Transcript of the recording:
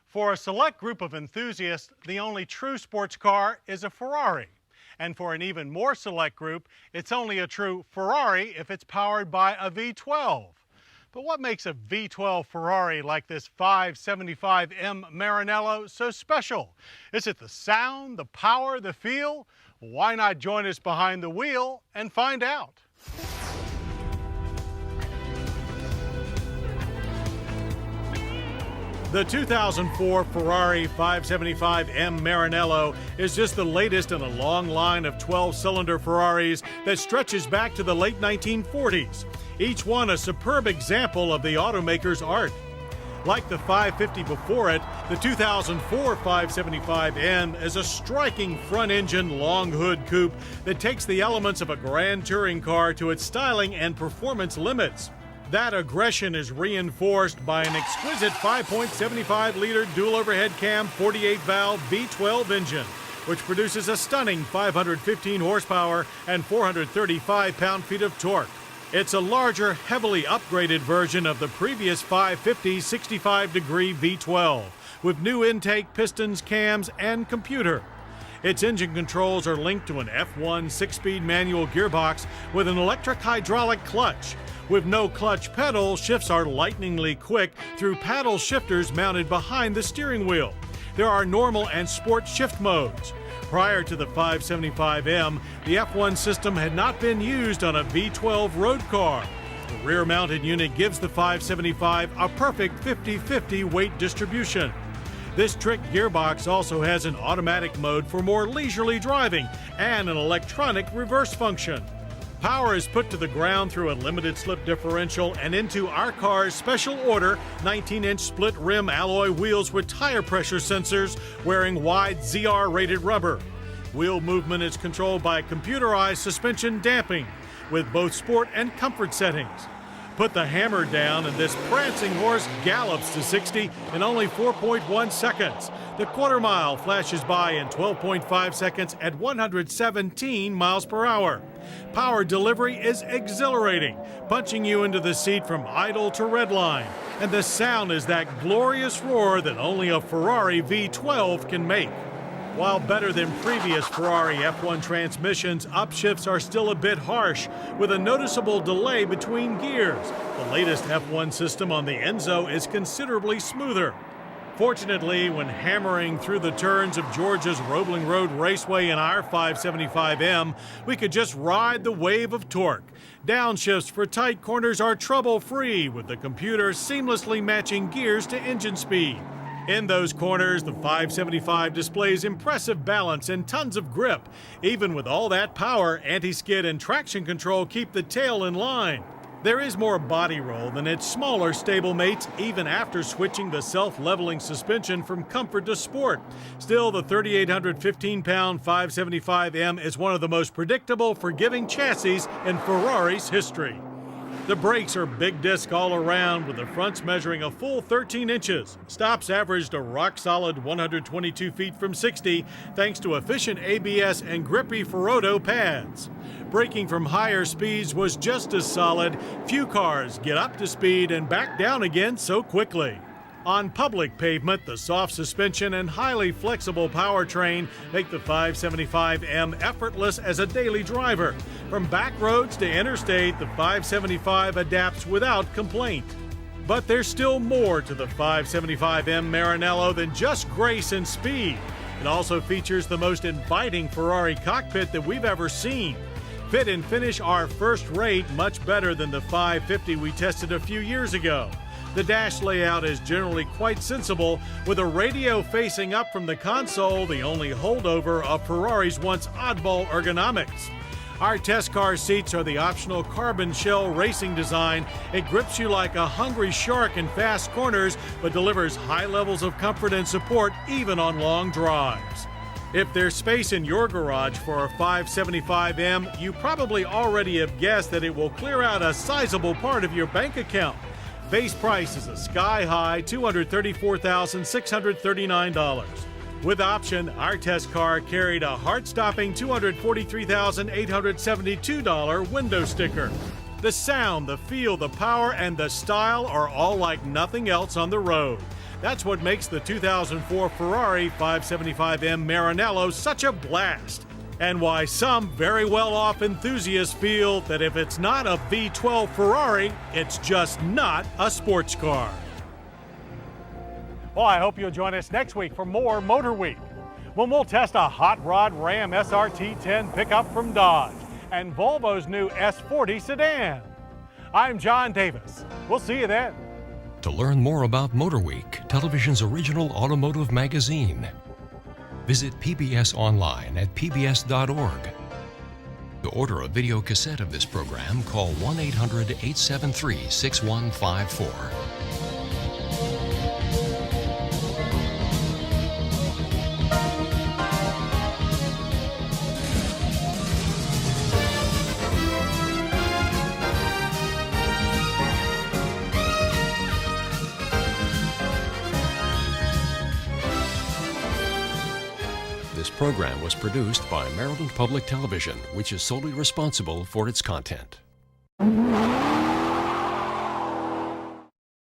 For a select group of enthusiasts, the only true sports car is a Ferrari. And for an even more select group, it's only a true Ferrari if it's powered by a V12. But what makes a V12 Ferrari like this 575M Maranello so special? Is it the sound, the power, the feel? Why not join us behind the wheel and find out? The 2004 Ferrari 575M Maranello is just the latest in a long line of 12-cylinder Ferraris that stretches back to the late 1940s, each one a superb example of the automaker's art. Like the 550 before it, the 2004 575M is a striking front-engine, long-hood coupe that takes the elements of a grand touring car to its styling and performance limits. That aggression is reinforced by an exquisite 5.75-liter dual-overhead cam 48-valve V12 engine, which produces a stunning 515 horsepower and 435 pound-feet of torque. It's a larger, heavily upgraded version of the previous 550 65-degree V12, with new intake, pistons, cams, and computer. Its engine controls are linked to an F1 6-speed manual gearbox with an electric hydraulic clutch. With no clutch pedal, shifts are lightningly quick through paddle shifters mounted behind the steering wheel. There are normal and sport shift modes. Prior to the 575M, the F1 system had not been used on a V12 road car. The rear-mounted unit gives the 575 a perfect 50-50 weight distribution. This trick gearbox also has an automatic mode for more leisurely driving and an electronic reverse function. Power is put to the ground through a limited slip differential and into our car's special order 19-inch split rim alloy wheels with tire pressure sensors wearing wide ZR-rated rubber. Wheel movement is controlled by computerized suspension damping with both sport and comfort settings. Put the hammer down and this prancing horse gallops to 60 in only 4.1 seconds. The quarter mile flashes by in 12.5 seconds at 117 miles per hour. Power delivery is exhilarating, punching you into the seat from idle to redline. And the sound is that glorious roar that only a Ferrari V12 can make. While better than previous Ferrari F1 transmissions, upshifts are still a bit harsh, with a noticeable delay between gears. The latest F1 system on the Enzo is considerably smoother. Fortunately, when hammering through the turns of Georgia's Roebling Road Raceway in our 575M, we could just ride the wave of torque. Downshifts for tight corners are trouble-free, with the computer seamlessly matching gears to engine speed. In those corners, the 575 displays impressive balance and tons of grip. Even with all that power, anti-skid and traction control keep the tail in line. There is more body roll than its smaller stablemates, even after switching the self-leveling suspension from comfort to sport. Still, the 3,815-pound 575M is one of the most predictable, forgiving chassis in Ferrari's history. The brakes are big disc all around, with the fronts measuring a full 13 inches. Stops averaged a rock-solid 122 feet from 60, thanks to efficient ABS and grippy Ferrotto pads. Braking from higher speeds was just as solid. Few cars get up to speed and back down again so quickly. On public pavement, the soft suspension and highly flexible powertrain make the 575M effortless as a daily driver. From back roads to interstate, the 575 adapts without complaint. But there's still more to the 575M Maranello than just grace and speed. It also features the most inviting Ferrari cockpit that we've ever seen. Fit and finish are first rate, much better than the 550 we tested a few years ago. The dash layout is generally quite sensible, with a radio facing up from the console, the only holdover of Ferrari's once oddball ergonomics. Our test car seats are the optional carbon shell racing design. It grips you like a hungry shark in fast corners, but delivers high levels of comfort and support even on long drives. If there's space in your garage for a 575M, you probably already have guessed that it will clear out a sizable part of your bank account. Base price is a sky-high $234,639. With option, our test car carried a heart-stopping $243,872 window sticker. The sound, the feel, the power, and the style are all like nothing else on the road. That's what makes the 2004 Ferrari 575M Maranello such a blast, and why some very well-off enthusiasts feel that if it's not a V12 Ferrari, it's just not a sports car. Well, I hope you'll join us next week for more Motorweek, when we'll test a hot rod Ram SRT10 pickup from Dodge and Volvo's new S40 sedan. I'm John Davis. We'll see you then. To learn more about Motorweek, television's original automotive magazine, visit PBS online at pbs.org. To order a video cassette of this program, call 1-800-873-6154. This program was produced by Maryland Public Television, which is solely responsible for its content.